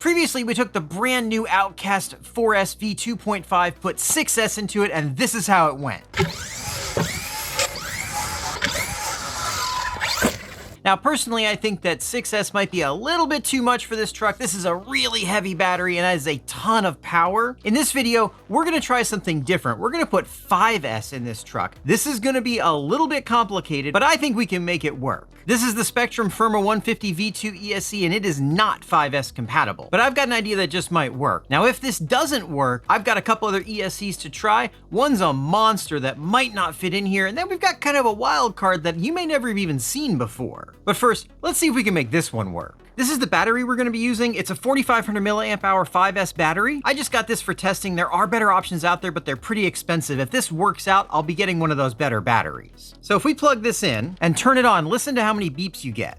Previously, we took the brand new Outcast 4S V2.5, put 6S into it, and this is how it went. Now, personally, I think that 6S might be a little bit too much for this truck. This is a really heavy battery and has a ton of power. In this video, we're gonna try something different. We're gonna put 5S in this truck. This is gonna be a little bit complicated, but I think we can make it work. This is the Spectrum Arrma 150 V2 ESC, and it is not 5S compatible, but I've got an idea that just might work. Now, if this doesn't work, I've got a couple other ESCs to try. One's a monster that might not fit in here, and then we've got kind of a wild card that you may never have even seen before. But first, let's see if we can make this one work. This is the battery we're gonna be using. It's a 4,500 milliamp hour 5S battery. I just got this for testing. There are better options out there, but they're pretty expensive. If this works out, I'll be getting one of those better batteries. So if we plug this in and turn it on, listen to how many beeps you get.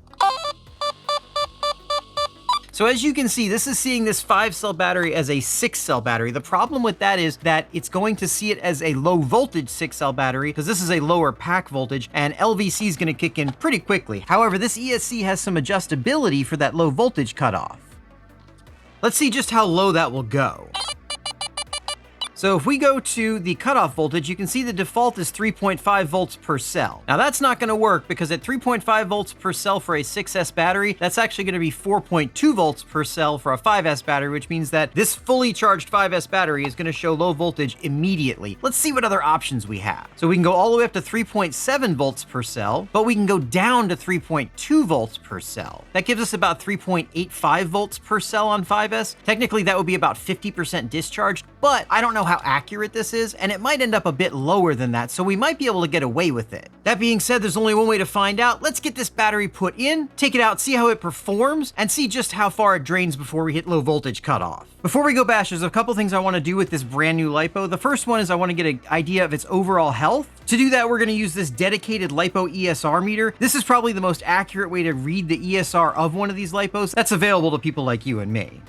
So as you can see, this is seeing this 5-cell battery as a 6-cell battery. The problem with that is that it's going to see it as a low voltage 6-cell battery because this is a lower pack voltage and LVC is going to kick in pretty quickly. However, this ESC has some adjustability for that low voltage cutoff. Let's see just how low that will go. So if we go to the cutoff voltage, you can see the default is 3.5 volts per cell. Now that's not gonna work because at 3.5 volts per cell for a 6S battery, that's actually gonna be 4.2 volts per cell for a 5S battery, which means that this fully charged 5S battery is gonna show low voltage immediately. Let's see what other options we have. So we can go all the way up to 3.7 volts per cell, but we can go down to 3.2 volts per cell. That gives us about 3.85 volts per cell on 5S. Technically, that would be about 50% discharged, but I don't know how accurate this is, and it might end up a bit lower than that, so we might be able to get away with it. That being said, there's only one way to find out. Let's get this battery put in, take it out, see how it performs, and see just how far it drains before we hit low voltage cutoff. Before we go bash, there's a couple things I want to do with this brand new LiPo. The first one is I want to get an idea of its overall health. To do that, we're going to use this dedicated LiPo ESR meter. This is probably the most accurate way to read the ESR of one of these LiPos that's available to people like you and me.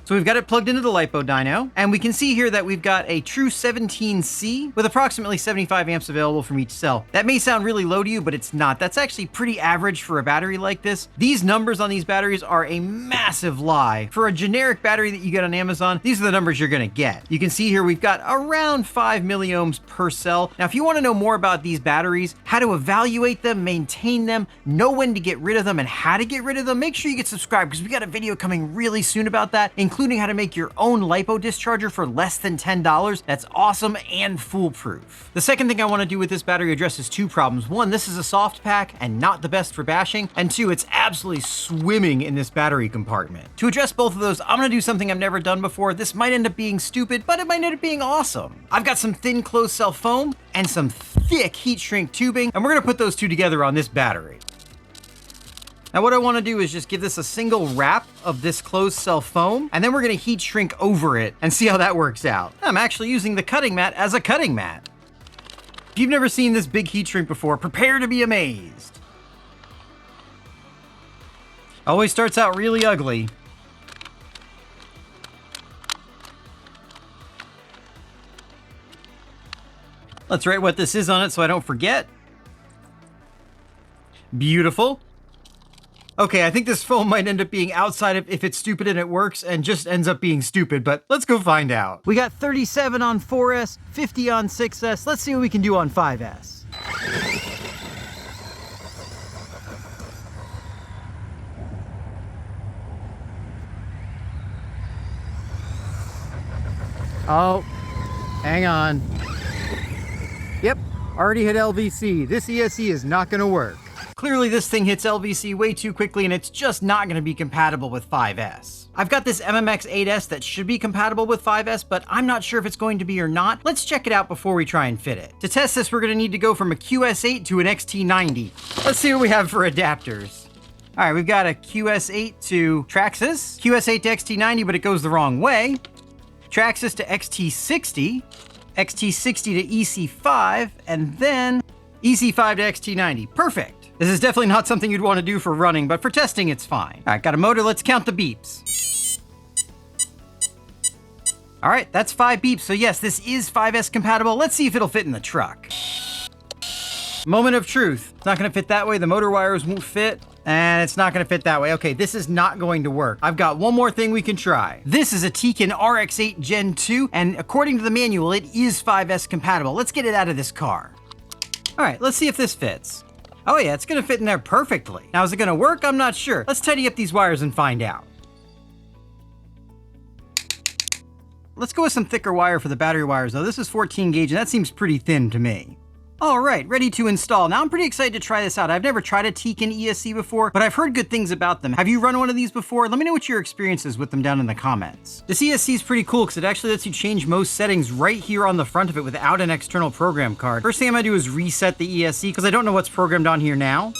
So we've got it plugged into the LiPo dyno, and we can see here that we've got a true 17C with approximately 75 amps available from each cell. That may sound really low to you, but it's not. That's actually pretty average for a battery like this. These numbers on these batteries are a massive lie. For a generic battery that you get on Amazon, these are the numbers you're gonna get. You can see here we've got around 5 milliohms per cell. Now, if you wanna know more about these batteries, how to evaluate them, maintain them, know when to get rid of them, and how to get rid of them, make sure you get subscribed because we got a video coming really soon about that, including how to make your own LiPo discharger for less than $10. That's awesome and foolproof. The second thing I want to do with this battery addresses two problems. One, this is a soft pack and not the best for bashing. And two, it's absolutely swimming in this battery compartment. To address both of those, I'm going to do something I've never done before. This might end up being stupid, but it might end up being awesome. I've got some thin closed cell foam and some thick heat shrink tubing, and we're going to put those two together on this battery. Now what I want to do is just give this a single wrap of this closed cell foam, and then we're going to heat shrink over it and see how that works out. I'm actually using the cutting mat as a cutting mat. If you've never seen this big heat shrink before, prepare to be amazed. Always starts out really ugly. Let's write what this is on it so I don't forget. Beautiful. Okay, I think this foam might end up being outside of if it's stupid and it works and just ends up being stupid, but let's go find out. We got 37 on 4S, 50 on 6S. Let's see what we can do on 5S. Oh, hang on. Yep, already hit LVC. This ESC is not gonna work. Clearly this thing hits LVC way too quickly and it's just not going to be compatible with 5S. I've got this MMX 8S that should be compatible with 5S, but I'm not sure if it's going to be or not. Let's check it out before we try and fit it. To test this, we're going to need to go from a QS8 to an XT90. Let's see what we have for adapters. All right, we've got a QS8 to Traxxas, QS8 to XT90, but it goes the wrong way. Traxxas to XT60, XT60 to EC5, and then EC5 to XT90. Perfect. This is definitely not something you'd want to do for running, but for testing, it's fine. All right, got a motor. Let's count the beeps. All right, that's 5 beeps. So yes, this is 5S compatible. Let's see if it'll fit in the truck. Moment of truth. It's not gonna fit that way. The motor wires won't fit. And it's not gonna fit that way. Okay, this is not going to work. I've got one more thing we can try. This is a Tekin RX-8 Gen 2, and according to the manual, it is 5S compatible. Let's get it out of this car. All right, let's see if this fits. Oh yeah, it's gonna fit in there perfectly. Now, is it gonna work? I'm not sure. Let's tidy up these wires and find out. Let's go with some thicker wire for the battery wires though. This is 14 gauge and that seems pretty thin to me. All right, ready to install. Now I'm pretty excited to try this out. I've never tried a Tekin ESC before, but I've heard good things about them. Have you run one of these before? Let me know what your experience is with them down in the comments. This ESC is pretty cool because it actually lets you change most settings right here on the front of it without an external program card. First thing I'm gonna do is reset the ESC because I don't know what's programmed on here now.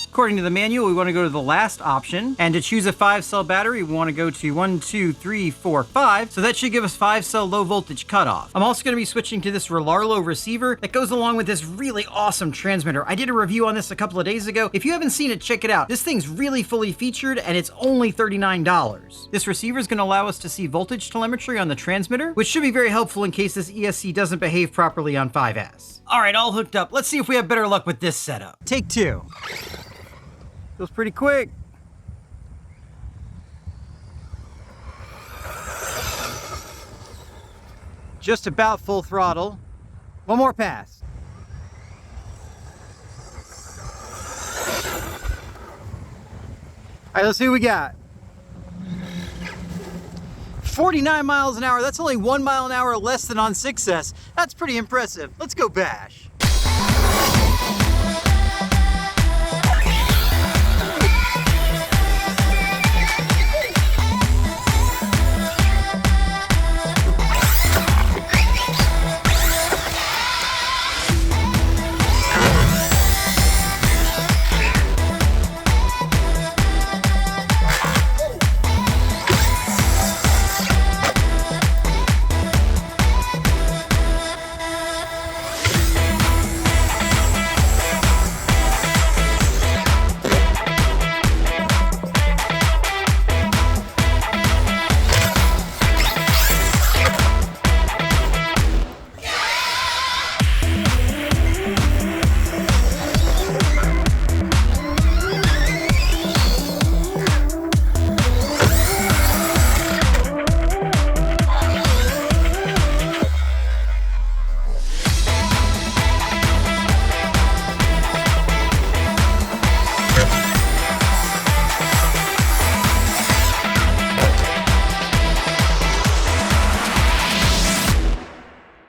According to the manual, we want to go to the last option, and to choose a 5-cell battery, we want to go to 1, 2, 3, 4, 5. So that should give us 5-cell low voltage cutoff. I'm also going to be switching to this Relarlo receiver that goes along with this really awesome transmitter. I did a review on this a couple of days ago. If you haven't seen it, check it out. This thing's really fully featured, and it's only $39. This receiver is going to allow us to see voltage telemetry on the transmitter, which should be very helpful in case this ESC doesn't behave properly on 5S. All right, all hooked up. Let's see if we have better luck with this setup. Take 2. Feels pretty quick. Just about full throttle. One more pass. All right, let's see what we got. 49 miles an hour. That's only 1 mile an hour less than on 6S. That's pretty impressive. Let's go bash.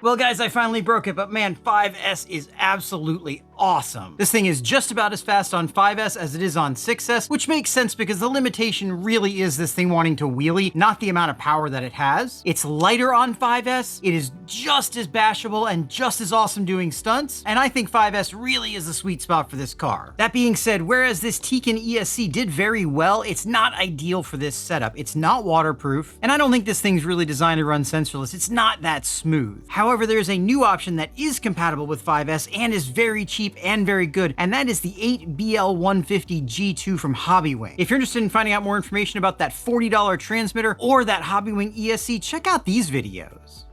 Well guys, I finally broke it, but man, 5S is absolutely awesome. This thing is just about as fast on 5S as it is on 6S, which makes sense because the limitation really is this thing wanting to wheelie, not the amount of power that it has. It's lighter on 5S, it is just as bashable and just as awesome doing stunts, and I think 5S really is the sweet spot for this car. That being said, whereas this Tekin ESC did very well, it's not ideal for this setup. It's not waterproof, and I don't think this thing's really designed to run sensorless. It's not that smooth. However, there's a new option that is compatible with 5S and is very cheap and very good, and that is the 8BL150 G2 from Hobbywing. If you're interested in finding out more information about that $40 transmitter or that Hobbywing ESC, check out these videos.